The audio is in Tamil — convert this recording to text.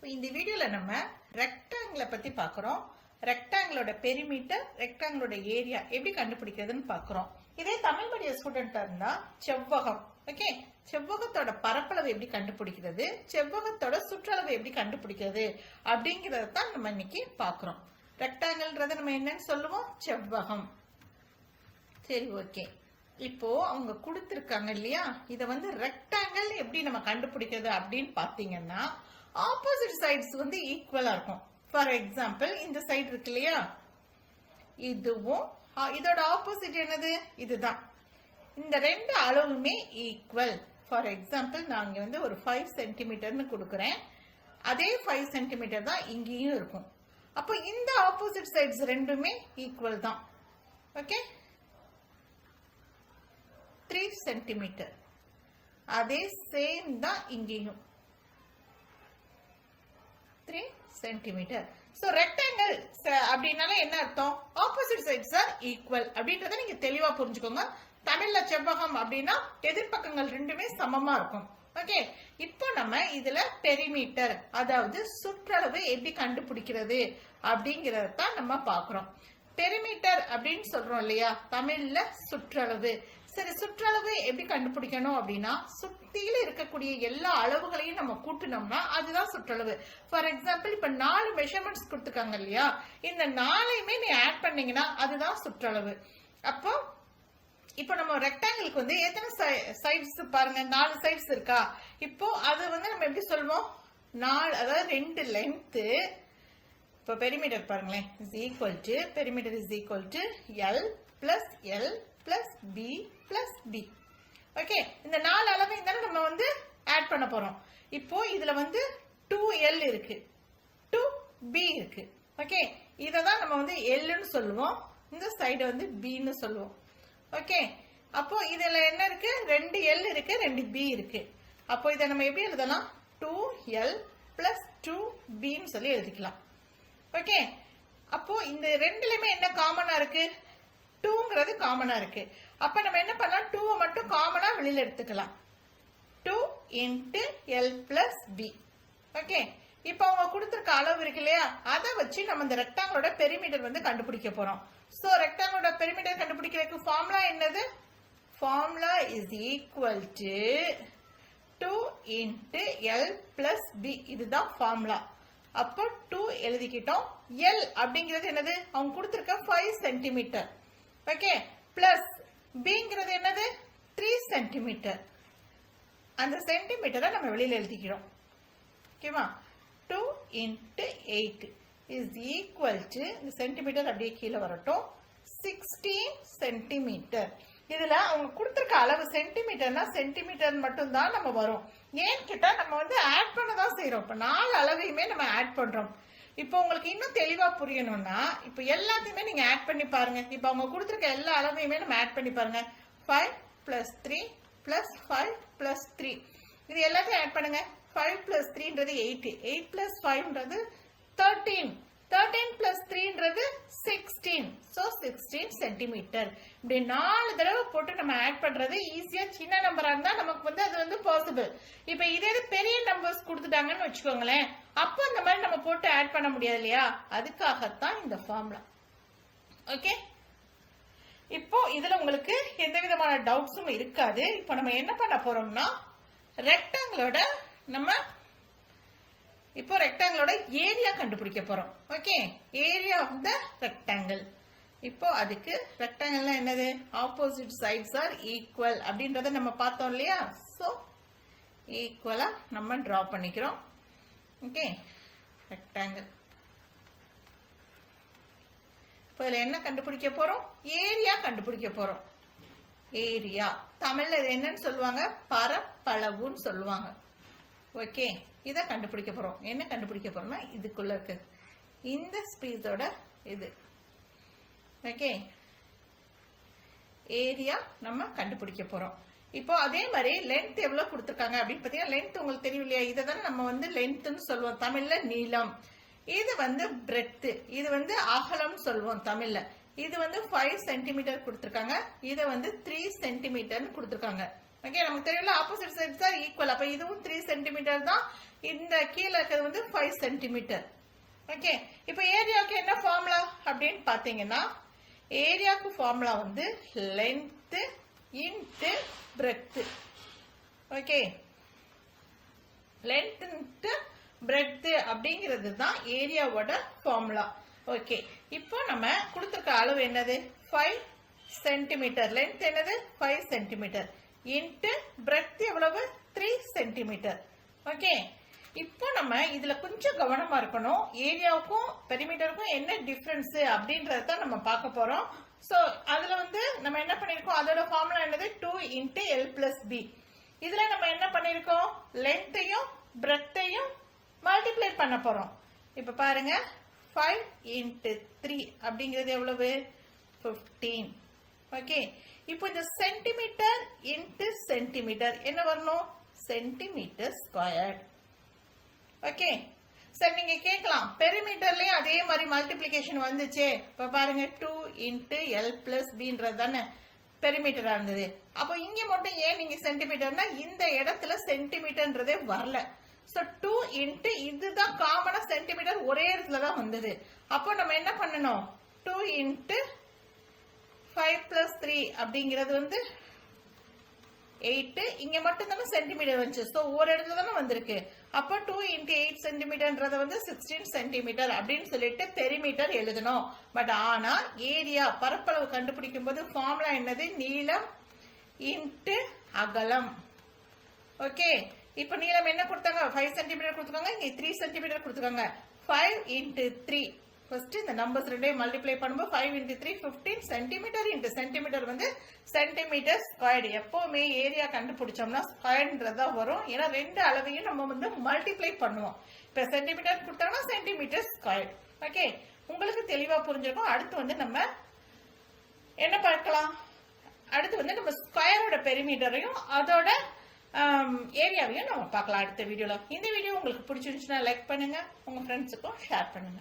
இந்த வீடியோல நம்ம ரெக்டாங்கிளை பத்தி பார்க்குறோம். ரெக்டாங்கிளோட பெரிமீட்டர், ரெக்டாங்கிளோட ஏரியா எப்படி கண்டுபிடிக்கிறதுன்னு பார்க்குறோம். இதே தமிழ் மீடியம் ஸ்டூடெண்டா இருந்தா செவ்வகம், ஓகே, செவ்வகத்தோட பரப்பளவு எப்படி கண்டுபிடிக்கிறது, செவ்வகத்தோட சுற்றளவு எப்படி கண்டுபிடிக்கிறது அப்படிங்கறத தான் நம்ம இன்னைக்கு பார்க்குறோம். ரெக்டாங்கிள்ன்றத நம்ம என்னன்னு சொல்லுவோம், செவ்வகம். சரி, ஓகே. இப்போ அவங்க கொடுத்துருக்காங்க இல்லையா, இதை வந்து ரெக்டாங்கிள் எப்படி நம்ம கண்டுபிடிக்கிறது அப்படின்னு பாத்தீங்கன்னா ஆப்போசிட் சைட்ஸ் வந்து ஈக்குவலா இருக்கும். ஃபார் எக்ஸாம்பிள் இந்த சைடு இருக்கு இல்லையா, இதுவும் இதோட ஆப்போசிட் என்னது, இதுதான். இந்த ரெண்டு அளவுமே ஈக்குவல். ஃபார் எக்ஸாம்பிள் நான் வந்து ஒரு 5 சென்டிமீட்டர்னு கொடுக்குறேன், அதே 5 சென்டிமீட்டர் தான் இங்கேயும் இருக்கும். அப்போ இந்த ஆப்போசிட் சைட்ஸ் ரெண்டுமே ஈக்குவல் தான். Okay, 3 centimetre. அதே சேம் தான் இங்கேயும் 3 சென்டிமீட்டர். சோ ரெக்டாங்கிள் அப்படின்னால என்ன அர்த்தம், ஆப்போசிட் சைட்ஸ் ஆர் ஈக்குவல் அப்படின்றத நீங்க தெளிவா புரிஞ்சுக்கோங்க. தமிழ்ல செவ்வகம் அப்படின்னா எதிர்பக்கங்கள் ரெண்டுமே சமமா இருக்கும். ஓகே, இப்போ நம்ம இதுல பெரிமீட்டர், அதாவது சுற்றளவு எப்படி கண்டுபிடிக்கிறது அப்படிங்கறத தான் நம்ம பாக்குறோம். பெரிமீட்டர் அப்படின்னு சொல்றோம் இல்லையா, தமிழ்ல சுற்றளவு. சரி, சுற்றளவு எப்படி கண்டுபிடிக்கணும் அப்படின்னா சுத்தியில இருக்கக்கூடிய எல்லா அளவுகளையும் நம்ம கூட்டினோம்னா அதுதான் சுற்றளவு. ஃபார் எக்ஸாம்பிள் இப்ப 4 மெஷர்மெண்ட்ஸ் கொடுத்துருக்காங்க இல்லையா, இந்த 4ஐயுமே நீ ஆட் பண்ணீங்கன்னா அதுதான் சுற்றளவு. அப்போ இப்போ நம்ம ரெக்டாங்கிளுக்கு வந்து எத்தனை சைட்ஸ் பாருங்க, 4 சைட்ஸ் இருக்கா. இப்போ அது வந்து நம்ம எப்படி சொல்லுவோம், 4, அதாவது 2 லென்த். இப்போ பெரிமீட்டர் பாருங்களேன், is equal to, perimeter is equal to L plus L plus B plus D. Okay, இந்த 4 அளவையும் தானே நம்ம வந்து ஆட் பண்ண போறோம். இப்போ இதுல வந்து 2L இருக்கு, 2B இருக்கு. ஓகே, இதை தான் நம்ம வந்து Lன்னு சொல்லுவோம், இந்த சைடு வந்து Bன்னு சொல்லுவோம். ஓகே, அப்போ இதுல என்ன இருக்கு, 2L இருக்கு, 2B இருக்கு. அப்போ இதை நம்ம எப்படி எழுதலாம், 2L பிளஸ் 2Bன்னு சொல்லி எழுதிக்கலாம். ஓகே, அப்போ இந்த ரெண்டுலயுமே என்ன காமனா இருக்கு, 2ங்கிறது காமனா இருக்கு. அப்ப நம்ம என்ன பண்ணலாம், 2 மட்டும் காமனா வெளியில எடுத்துக்கலாம். 2 into L plus B. Okay, இப்போ அவங்க கொடுத்திருக்க அளவு இருக்கு இல்லையா, அதை வச்சு நம்ம இந்த ரெக்டாங்கிளோட பெரிமீட்டர் வந்து கண்டுபிடிக்க போறோம். சோ ரெக்டாங்கிளோட பெரிமீட்டர் கண்டுபிடிக்கிறதுக்கு ஃபார்முலா என்னது, formula is equal to 2 into L plus B. இதுதான் ஃபார்முலா. அப்போ 2 எழுதிக்கிட்டோம். L அப்படிங்கிறது என்னது, அவங்க கொடுத்திருக்க 5 சென்டிமீட்டர். ஓகே, பிளஸ் பிங்கிறது என்னது, 3 சென்டிமீட்டர். அந்த சென்டிமீட்டரை நம்ம வெளியில எழுதிக்கிறோம். ஓகேவா, 2 into 8 இஸ் ஈக்குவல் டு, இந்த சென்டிமீட்டர் அப்படியே கீழே வரட்டும், 16 சென்டிமீட்டர். இதுல அவங்க கொடுத்திருக்க அளவு சென்டிமீட்டர்னா சென்டிமீட்டர் மட்டும் தான் நம்ம வரும். ஏன்னு கேட்டா நம்ம வந்து ஆட் பண்ணதான் செய்யறோம். இப்ப 4 அளவையுமே நம்ம ஆட் பண்றோம். இப்போ உங்களுக்கு இன்னும் தெளிவா புரியணும்னா இப்போ எல்லாத்தையுமே நீங்க ஆட் பண்ணி பாருங்க. இப்போ அவங்க கொடுத்துருக்க எல்லா அளவையுமே நம்ம ஆட் பண்ணி பாருங்க. 5 பிளஸ் 3 பிளஸ் 5 பிளஸ் 3, இது எல்லாத்தையும் ஆட் பண்ணுங்க. 5 பிளஸ் 3ன்றது 8, 8 பிளஸ் 5ன்றது 13, 13 பிளஸ் 3ன்றது 16. So 16 centimetre. இப்படி 4 தடவை போட்டு நம்ம ஆட் பண்றது ஈஸியா. சின்ன நம்பரா இருந்தா நமக்கு வந்து அது வந்து பாசிபிள். இப்ப இதே பெரிய நம்பர்ஸ் கொடுத்துட்டாங்கன்னு வச்சுக்கோங்களேன், அப்போ இந்த மாதிரி நம்ம போட்டு ஆட் பண்ண முடியாது இல்லையா, அதுக்காகத்தான் இந்த ஃபார்முலா. ஓகே, இப்போ இதுல உங்களுக்கு எந்த விதமான டவுட்ஸும் இருக்காது. இப்போ நம்ம என்ன பண்ண போறோம்னா ரெக்டாங்கிளோட இப்போ ரெக்டாங்கிளோட ஏரியா கண்டுபிடிக்க போறோம். Okay, area of the rectangle. இப்போ அதுக்கு ரெக்டாங்கிள்னா என்னது, ஆப்போசிட் சைட்ஸ் ஆர் ஈக்குவல் அப்படின்றத நம்ம பார்த்தோம் இல்லையா. ஸோ ஈக்குவலா நம்ம டிரா பண்ணிக்கிறோம். Okay, rectangle. இப்போ இதுல என்ன கண்டுபிடிக்க போறோம், ஏரியா கண்டுபிடிக்க போறோம். ஏரியா தமிழ்ல இது என்னன்னு சொல்லுவாங்க, பரப்பளவுன்னு சொல்லுவாங்க. ஓகே, இதை கண்டுபிடிக்க போறோம். என்ன கண்டுபிடிக்க போறோம்னா இதுக்குள்ள இருக்கு இந்த ஸ்பேஸோட இது. ஓகே, ஏரியா நம்ம கண்டுபிடிக்க போறோம். இப்போ அதே மாதிரி லென்த் எவ்வளவு கொடுத்துருக்காங்க அப்படின்னு பாத்தீங்கன்னா, லென்த் உங்களுக்கு தெரியும் இல்லையா, இதை தான் நம்ம வந்து லென்த்னு சொல்லுவோம் தமிழ்ல, நீளம். இது வந்து பிரெத், இது வந்து அகலம் சொல்லுவோம் தமிழ்ல. இது வந்து 5 சென்டிமீட்டர் கொடுத்துருக்காங்க, இதை வந்து 3 சென்டிமீட்டர்னு கொடுத்துருக்காங்க. ஓகே, நமக்கு தெரியல ஆப்போசிட் சைட்ஸ் ஆர் ஈக்குவல். அப்ப இதுவும் 3 சென்டிமீட்டர் தான், இந்த கீழே இருக்கிறது வந்து 5 சென்டிமீட்டர். ஓகே, இப்போ ஏரியாவுக்கு என்ன ஃபார்முலா அப்படின்னு பாத்தீங்கன்னா, ஏரியாவுக்கு ஃபார்முலா வந்து length into breadth. Okay, length into breadth அப்படிங்கிறது தான் ஏரியாவோட ஃபார்முலா. ஓகே, இப்போ நம்ம கொடுத்துருக்க அளவு என்னது 5 சென்டிமீட்டர். லென்த் என்னது 5 சென்டிமீட்டர் இன்ட்டு பிரெத் எவ்வளவு 3 சென்டிமீட்டர். ஓகே, இப்போ நம்ம இதுல கொஞ்சம் கவனமா இருக்கணும். ஏரியாவுக்கும் பெரிமீட்டருக்கும் என்ன டிஃபரன்ஸ் அப்படின்றத தான் நம்ம பார்க்க போறோம். சோ அதுல வந்து நம்ம என்ன பண்ணிருக்கோம், அதோட ஃபார்முலா என்னது 2 இன்ட்டு எல் பிளஸ் பி. இதுல நம்ம என்ன பண்ணிருக்கோம், லென்த்தையும் பிரெத்தையும் மல்டிப்ளை பண்ண போறோம். இப்ப பாருங்க 5 இன்ட்டு 3 அப்படிங்கிறது எவ்வளவு 15. ஓகே, இப்போ இந்த சென்டிமீட்டர் இன்ட்டு சென்டிமீட்டர் என்ன வரணும், சென்டிமீட்டர் ஸ்கொயர். ஓகே, சரி நீங்க கேட்கலாம் பெரிமீட்டர்லயும் அதே மாதிரி மல்டிப்ளிகேஷன் வந்துச்சே. இப்ப பாருங்க 2 இன்ட்டு எல் பிளஸ் பின்றது தானே பெரிமீட்டரா இருந்தது. அப்போ இங்க மட்டும் ஏன் நீங்க சென்டிமீட்டர்னா இந்த இடத்துல சென்டிமீட்டர்ன்றதே வரல. சோ 2 இன்ட்டு இதுதான் காமனா சென்டிமீட்டர் ஒரே இடத்துல தான் வந்தது. அப்போ நம்ம என்ன பண்ணணும், 2 இன்ட்டு 5 பிளஸ் 3 அப்படிங்கிறது வந்து 8. இங்க மட்டும் தானே சென்டிமீட்டர் வந்துச்சு. ஸோ ஒரு இடத்துல தானே வந்திருக்கு. அப்போ 2 இன்ட்டு 8 சென்டிமீட்டர்ன்றத வந்து 16 சென்டிமீட்டர் அப்படின்னு சொல்லிட்டு பெரிமீட்டர் எழுதணும். பட் ஆனா ஏரியா பரப்பளவு கண்டுபிடிக்கும் போது ஃபார்முலா என்னது, நீளம் இன்ட்டு அகலம். ஓகே, இப்போ நீளம் என்ன கொடுத்தாங்க 5 சென்டிமீட்டர் கொடுத்துருக்காங்க, இங்க 3 சென்டிமீட்டர் கொடுத்துருக்காங்க. 5 இன்ட்டு 3 ஃபர்ஸ்ட் இந்த நம்பர்ஸ் ரெண்டையும் மல்டிப்ளை பண்ணும்போது 5 இன்ட்டு 3 15 சென்டிமீட்டர் இன்ட்டு சென்டிமீட்டர் வந்து சென்டிமீட்டர் ஸ்கொயர்டு. எப்பவுமே ஏரியா கண்டுபிடிச்சோம்னா ஸ்கொயர்ன்றதா வரும். ஏன்னா ரெண்டு அளவையும் நம்ம வந்து மல்டிப்ளை பண்ணுவோம். இப்போ சென்டிமீட்டர் கொடுத்தாங்கன்னா சென்டிமீட்டர் ஸ்கொயர்டு. ஓகே, உங்களுக்கு தெளிவா புரிஞ்சிருக்கும். அடுத்து வந்து நம்ம என்ன பார்க்கலாம், அடுத்து வந்து நம்ம ஸ்கொயரோட பெரிமீட்டரையும் அதோட ஏரியாவையும் நம்ம பார்க்கலாம் அடுத்த வீடியோல. இந்த வீடியோ உங்களுக்கு பிடிச்சிருந்துச்சுன்னா லைக் பண்ணுங்க, உங்க ஃப்ரெண்ட்ஸுக்கும் ஷேர் பண்ணுங்க.